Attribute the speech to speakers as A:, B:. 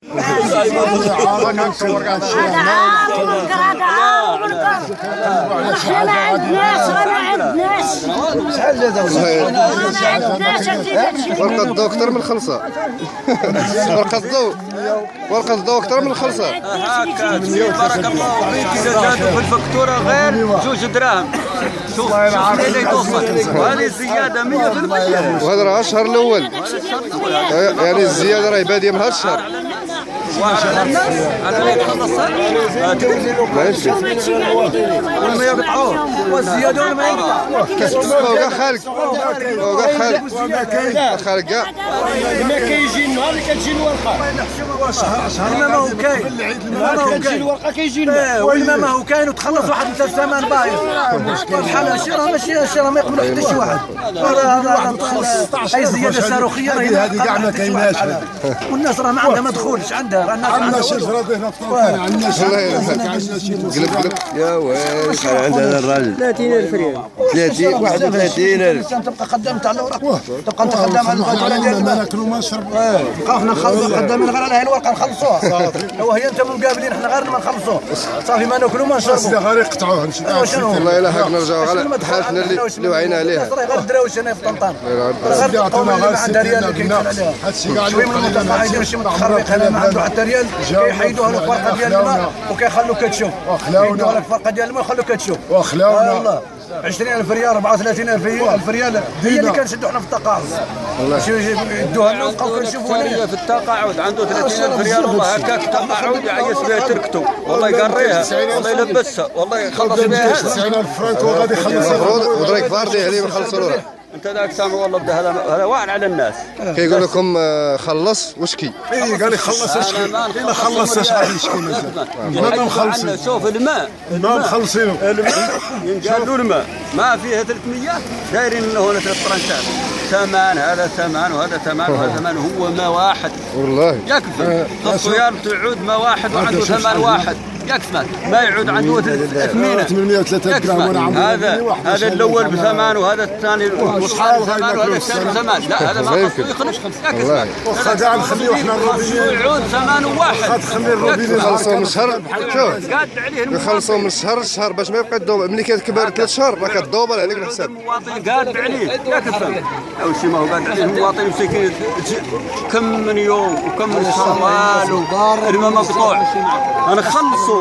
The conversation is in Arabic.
A: ورقة الضوء أكثر من خمسة. ورقة الضوء أكثر من خمسة.
B: بارك الله فيك. إذا زادوا في الفاتورة غير 2 دراهم. شوف اللي توصل وهذه الزيادة 100%.
A: وهذا راه الشهر الأول، يعني الزيادة راهي بادية من هذا الشهر.
B: على الناس على يخلصها
A: ماشي
B: ولا ما يقطعوه والزيادة ولا ما يقطعوه.
A: فوق خالق كاع
C: ما كيجي النهار اللي كتجي الورقه
B: ما هو كاين
C: كتجي الورقه كيجي الماء
B: والما ما هو كاين وتخلص واحد من الثمن بايظ بحال هادشي راه ماشي هادشي راه ما يقبلو حتى شي واحد. هاي زياده صاروخيه
C: هذه كاع ما كايناش
B: والناس راه ما عندها ما دخولش عندها راه الناس
C: عندنا شجره هنا في طنطا عندنا
A: قلب
D: يا ويلي شحال عند هذا الراجل
C: 30,000 ريال
D: 31,000
B: تبقى خدام تاع الاوراق تبقى انت خدام على الفاتوره ديال
C: ما ناكلوا ما نشربوا
B: بقاو حنا خدامين غير على هاي الورقه نخلصوها. لو هي انت مقابلين حنا غير ما نخلصوه صافي ما ناكلوا ما نشربوا
C: غير يقطعوه نمشي
A: والله الا حق نرجعوا على حالتنا اللي وعينا عليها.
B: راه غير الدراويش هنا في طنطا
C: غير عطونا غير
B: عندها ريال اللي كيكون عليها
C: هادشي كاع
B: شويه من المنطقه يديروا شي متخربق هنا ما عنده حتى ريال كيحيدوها له الفرقه ديال الماء وكيخلوه كتشوف يحيدوها لك الفرقه ديال الماء ويخلوه كتشوف
C: وخلاونا
B: 20,000 ريال 34,000 ريال هي اللي كنشدوا حنا في التقاعد. يدوها لنا ونبقاو كنشوفوا هنا
E: في التقاعد عنده 30,000 ريال والله هكاك تقاعد يعيش بها تركته والله يقريها والله يلبسها والله يخلص بها
C: 90,000 فرنك وغادي يخلصها
A: ودريك فاردي عليه ما خلصوا له.
E: انت ذاك سامع والله بدا هذا واعر على الناس.
A: كيقول لكم خلص وشكي.
C: قال لي خلص اشكي ما خلصش غادي يشكي ما مخلصين.
E: شوف الماء
C: ما مخلصينه
E: الماء ينقالوا الماء ما فيها 300 دايرين له هنا 3 طرنشات ثمن هذا ثمن وهذا ثمن وهذا ثمن هو ماء واحد
A: والله
E: يكفي. الصيار تعود ماء واحد وعنده ثمن واحد يكفي ما يعود عنده
C: 803 جرام
E: هذا الاول بثمن وهذا الثاني وصحاب ثمن وهذا الثاني ثمن. لا هذا ما يخرج يكفي
C: واخا كاع نخليو حنا الروبيني
E: يعود ثمن واحد
C: تخلي الروبيني
A: يخلصوا من الشهر. شوف
E: قاد عليه
A: يخلصوا من الشهر باش ما يبقى الدوبل. ملي كتكبر 3 شهور راه كتدوبل عليك الحساب.
E: المواطن قاد عليه يكفي او شي ما هو قاد عليه المواطن مسكين كم من يوم وكم من شهر والو الماء مقطوع. انا خلصوا